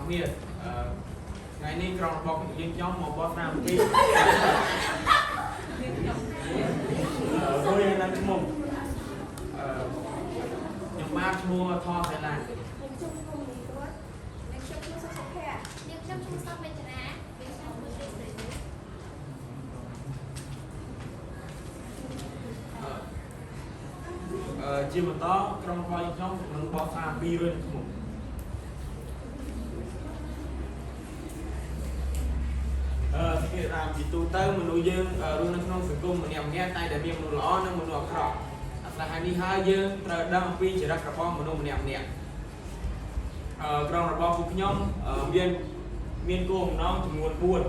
គ្នាថ្ងៃនេះក្រុមរបស់យើងខ្ញុំមកបោះស្រាមពីរួយនៅក្នុងខ្ញុំបានឈ្មោះថតហើយឡាជាបន្តក្រុមរបស់ខ្ញុំនឹងបោះស្រាមពីរួយនៅក្នុងគេតាមពីទូទៅមនុស្សយើងរស់នៅក្នុងសង្គមម្នាក់ៗតែតែមានមនុស្សល្អនិងមនុស្សអាក្រក់អាស្រ័យហើយនេះហើយយើងត្រូវដឹងអំពីចរិតរបស់មនុស្សម្នាក់ៗក្រុមរបស់ពួកខ្ញុំមានគោលបំណងចំនួន4គោល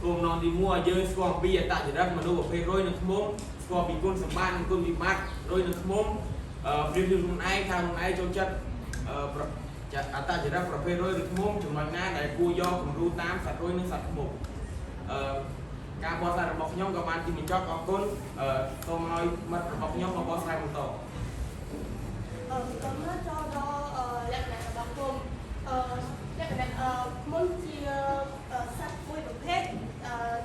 បំណងទី1ឲ្យយើងស្គាល់អំពីអត្តចរិតមនុស្សប្រភេទរុយនៅក្នុងស្គាល់ពីគុណសម្បត្តិនិងគុណវិបត្តិរុយនៅក្នុងព្រៀបធៀបខ្លួនឯងថាខ្លួនឯងចូលចិត្តអត្តចរិតប្រភេទរុយនៅក្នុងចំណុចណាដែលគួរយកគំរូតាមសត្វរុយនិងសត្វខ្មុំការបោះស្រាយរបស់ខ្ញុំក៏បានទីបញ្ចប់អរគុណសូមឲ្យមិត្តរបស់ខ្ញុំមកបោះស្រាយបន្តកំណត់ចូលដល់លក្ខណៈរបស់ខ្ញុំលក្ខណៈមុនជាសត្វមួយប្រភេទ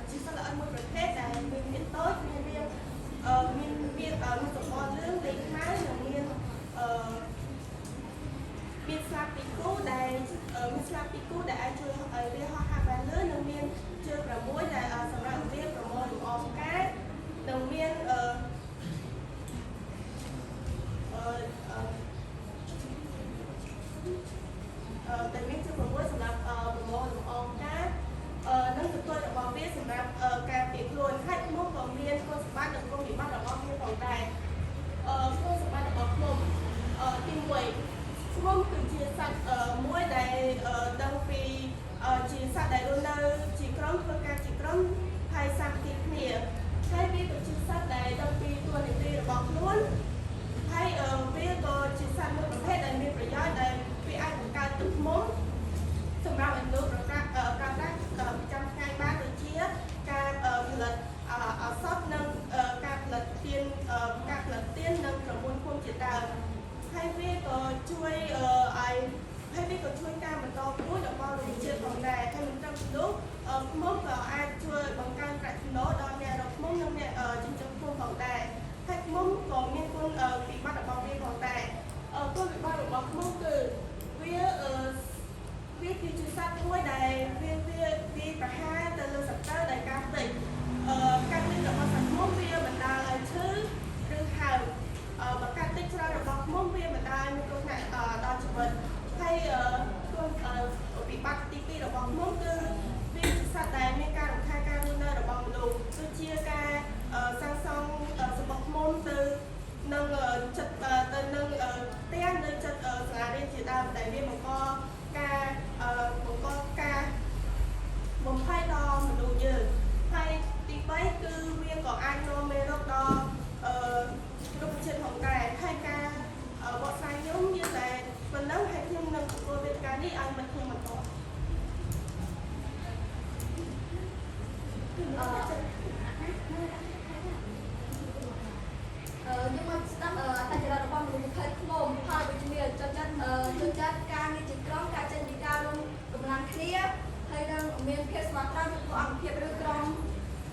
ជាសត្វល្អិតមួយប្រភេទដែលមានតូចមានវាមានសម្បត្តិលឿងលេខហើយនិងមានស្លាបពីគូដែលអាចជួយឲ្យវាហោះហើរបានលឿននិងមានជើង6ដែលសម្រាប់វាប្រមូលលម្អផ្កានិងមានតែមានជើង6សម្រាប់ប្រមូលលម្អផ្កានិងបន្ទាត់របស់វាសម្រាប់ការពារខ្លួនហើយខ្មុំក៏មានគុណសម្បត្តិនិងគុណវិបត្តិរបស់វាផងដែរគុណសម្បត្តិរបស់ខ្មុំទី1ខ្មុំគឺជាសត្វមួយដែលដឹងពីជាសត្វដែលរស់នៅជាក្រុមធ្វើការជាក្រុមហើយសាមគ្គីគ្នាហើយវាក៏ជាសត្វដែលដឹងពីតួនាទីរបស់ខ្លួនហើយវាក៏ជាសត្វមួយប្រភេទដែលមានប្រយោជន៍ដែលវាអាចបង្កើតទឹកខ្មុំសម្រាប់មនុស្សប្រើប្រាស់ប្រចាំថ្ងៃបានដូចជាការផលិតឱសថនិងការផលិតទៀននិងប្រមូលភូមិជាដើមហើយវាក៏ជួយការបន្តពូជរបស់រុក្ខជាតិផងដែរហើយមិនត្រឹមប៉ុណ្ណោះខ្មុំក៏អាចជួយបង្កើនប្រាក់ចំណូលដល់អ្នករកខ្មុំនិងអ្នកចិញ្ចឹមខ្មុំផងដែរហើយខ្មុំក៏មានគុណវិបត្តិរបស់វាផងដែរគុណវិបត្តិរបស់ខ្មុំគឺវាគឺជាសត្វមួយដែលវាប្រហារទៅលើសត្រូវដែលការតិចការតិចរបស់សត្វខ្មុំវាបណ្ដាលឲ្យឈឺឬហើមបើការតិចច្រើនរបស់ខ្មុំវាបណ្ដាលឲ្យមានគ្រោះថ្នាក់ដល់ជីវិតហើយគុណវិបត្តិទី2របស់ខ្មុំគឺវាជាសត្វដែលមានការរំខានការរស់នៅរបស់មនុស្សដូចជាការសាងសង់សម្បុកខ្មុំទៅនឹងចិត្តទៅនឹងផ្ទះនៅចិត្តសាលារៀនជាដើមដែលវាបង្កការបំផាយដល់មនុស្សយើងហើយទី3គឺវាក៏អាចនាំមេរោគដល់រុក្ខជាតិផងដែរហើយការបកស្រាយខ្ញុំមានតែប៉ុណ្ណឹងហើយខ្ញុំនឹងទទួលវេទិកានេះឲ្យមិត្តខ្ញុំបន្តnhưng mà sắp ta chỉ là nó bằng một thời mồm hai buổi chiều cho chân ca như chỉ con ca chân đi cao luôn cầm làm kia hay đang miền phía mặt trăng có ăn phía bên trong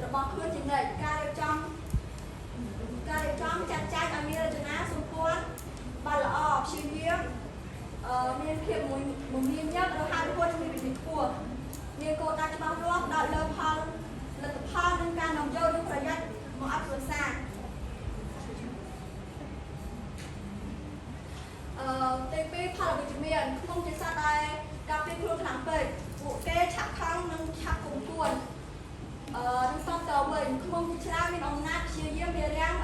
rồi bọc luôn chỉ này ca đẹp trong chặt chặt ăn miếng cho ná xung quanh bà là ọp xì miếng miền phía một miếng nhất rồi hai đứa con mình bị cua miền cô ta cho bao lót đợi lâu hơn là tập hơn nên ca nằm vô đúng rồi nhất một áp lực xa TP ផលវិជ្ជមានក្នុងជាសត្វដែលការពារខ្លួនខ្លាំងពេកពួកគេឆាប់ខំនិងឆាប់គុំគួននឹងសំតវិញក្នុងជាច្រើនមានអំណាចព្យាយាមរារាំង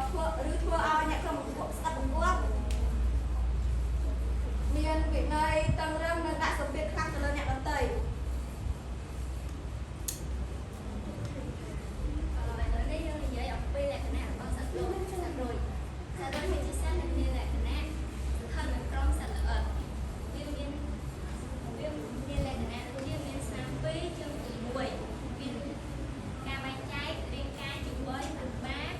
ធ្វើឲ្យអ្នកក្រុមស្ដាប់បង្គាប់មានវិន័យតឹងរឹងនិងដាក់សម្ពាធខ្លាំងទៅលើអ្នកដទៃនេះយើងនិយាយអំពីលក្ខណៈរបស់សត្វរុយមានជាសត្វរុយជាសត្វដែលមានលក្ខណៈក្រុមសត្វល្អិតវាមានលក្ខណៈវាមានស្នាម2ជើង1មានការបែងចែករាងកាយជា3 បាត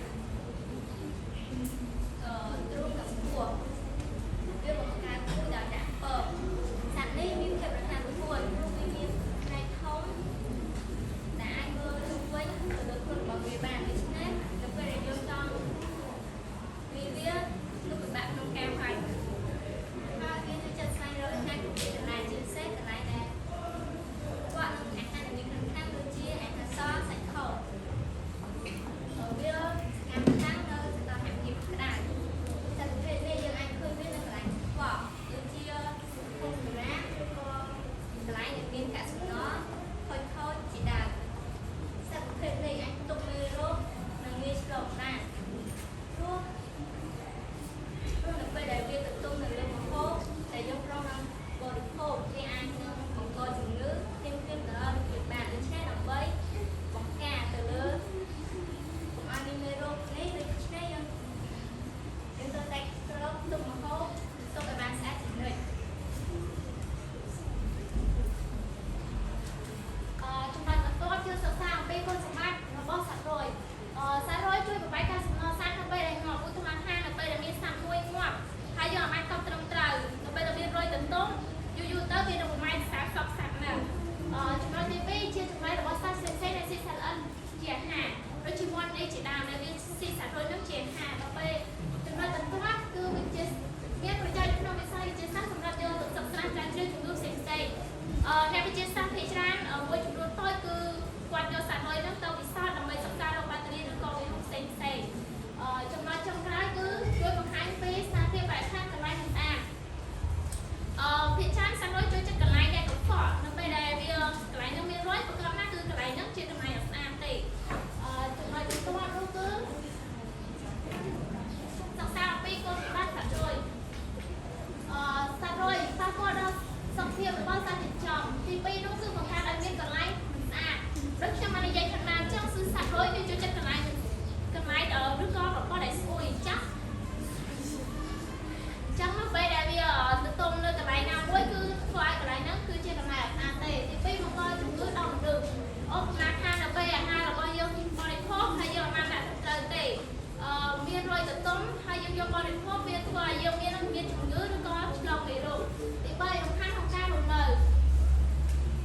យើងយកបរិភោគវាធ្វើឲ្យយើងមានជំងឺឬក៏ឆ្លងមេរោគទី3សំខាន់ក្នុងការរស់នៅ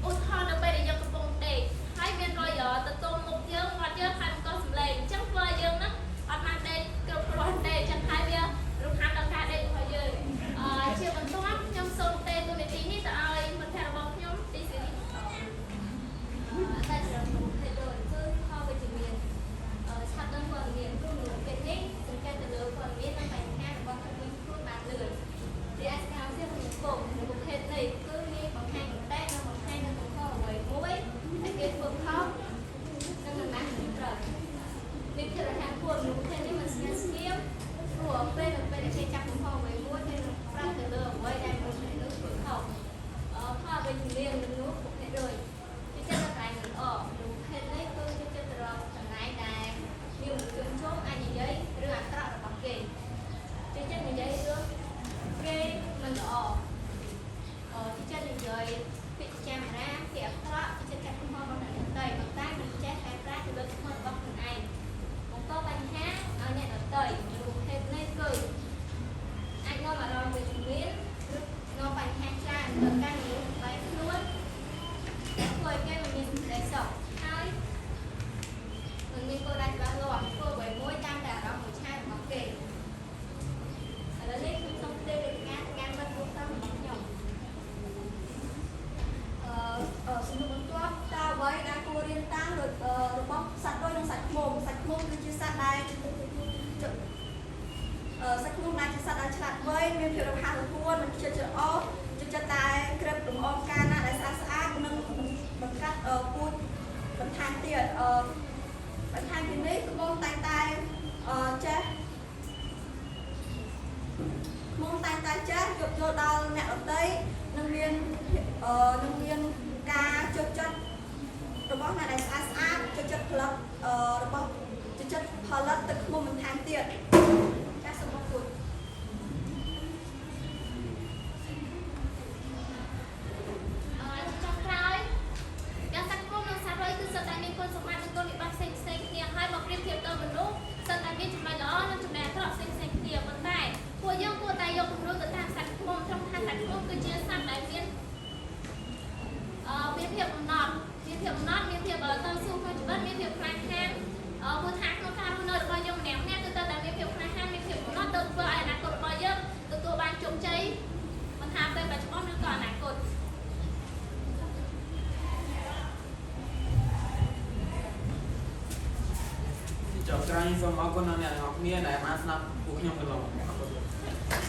ឧទាហរណ៍នៅពេលដែលយើងកំពុងដេកហើយមានរយទៅទល់មុខយើងមាត់យើងហើយបង្កសម្លេងអញ្ចឹងធ្វើឲ្យយើងហ្នឹងអត់បានដេកគ្រប់គ្រាន់ទេអញ្ចឹងហើយវារំខានដល់ការដេករបស់យើងជាបន្ទាប់ខ្ញុំសូមទេទូនីតិនេះទៅឲ្យមិត្តភ័ក្តិរបស់ខ្ញុំទីសេរីបន្តតែကျွန်တော်ភេទដូចគឺផលវិជ្ជមានឆាប់ដឹងព័ត៌មានព្រោះមនុស្សពេកនេះសង្កេតទៅលើព័ត៌មាននិងបញ្ហារបស់ខ្លួនបានលឿនជាអាចការជាក្នុងពុកនៅប្រភេទនេះគឺមានបង្ហាញតែនិងបង្ហាញនៅក្នុងข้อមួយដែលគេធ្វើខុសនិងមិនបានត្រូវនេះគឺរហ័សពួនមនុស្សពេកនេះមិនស្ងាត់ស្ងៀមព្រោះពេលដែលគេចាប់កំហុសមួយគេនឹងប្រាប់ទៅលើអ្វីដែលមនុស្សនេះធ្វើខុសផលវិជ្ជមានមនុស្សប្រភេទដូចជាចិត្តតែមិនល្អមនុស្សភេទនេះគឺជាចិត្តរកចំណាយដែលមានមនុស្សជនជុំអាចនិយាយរឿងអាក្រក់របស់គេជាចិត្តនិយាយរឿងគេមិនល្អជាចិត្តនិយាយពិចារណាពីអាក្រក់ជាចិត្តកំហុសរបស់អ្នកដទៃប៉ុន្តែមិនចេះតែប្រាជ្ញទៅលើខ្លួនរបស់ខ្លួនឯងបង្កបញ្ហាឲ្យអ្នកដទៃមនុស្សភេទនេះគឺអាចនាំអារម្មណ៍វិជ្ជមានឬនាំបញ្ហាច្រើនទៅកាន់មនុស្សបែបខ្លួនធ្វើឲ្យគេមិនមានសេចក្តីសុខហើយមិនមានគោលដៅច្បាស់លាស់ធ្វើអ្វីមួយតាមតែអារម្មណ៍មួយឆាយរបស់គេឥឡូវនេះខ្ញុំសូមផ្ទេរលេខការមិត្តរួមតាមរបស់ខ្ញុំសំណួរបន្ទាប់តើអ្វីដែលគួររៀនតាមរបស់សត្វដូចនិងសាច់ឃ្មុំគឺជាសត្វដែលសាច់ឃ្មុំដែលជាសត្វដែលឆ្លាតវៃមានភាពរហ័សរហួននិងចិត្តច្រអូសចិត្តតែក្រឹបលំអងការណាដែលស្អាតនិងបង្កាត់ពូជបន្ថែមទៀតបន្ថែមពីនេះឃ្មុំតែងតែចេះយកយល់ដល់អ្នកដទៃនិងមានការចូលចិត្តរបស់អ្នកដែលស្អាតចូលចិត្តផលិតរបស់ចូលចិត្តផលិតទឹកឃ្មុំបន្ថែមទៀតចាសសូមអរគុណចុងក្រោយយ៉ាងសាច់ឃ្មុំនិងសាច់រុយគឺសុទ្ធតែមានគុណសម្បត្តិនិងគុណវិបត្តិផ្សេងៗគ្នាហើយមកប្រៀបធៀបទៅមនុស្សសុទ្ធតែមានចំណុចល្អនិងចំណុចអាក្រក់ផ្សេងៗគ្នាប៉ុន្តែពួកយើងគួរតែយកគំរូទៅតាមសាច់ឃ្មុំត្រង់ថាសាច់ឃ្មុំគឺជាសត្វដែលមានភាពអំណត់មានភាពតស៊ូក្នុងជីវិតមានភាពខ្លាំងក្លាព្រោះថាក្នុងការរស់នៅរបស់យើងម្នាក់ៗគឺត្រូវតែមានភាពក្លាហានមានភាពអំណត់ទៅធ្វើឲ្យអនាគតរបស់យើងទទួលបានជោគជ័យមិនថាពេលបច្ចុប្បន្នឬក៏អនាគតចុះក្រោយសូមអរគុណដល់អ្នកទាំងអស់គ្នាដែលបានស្ដាប់ពួកខ្ញុំកន្លងអរគុណ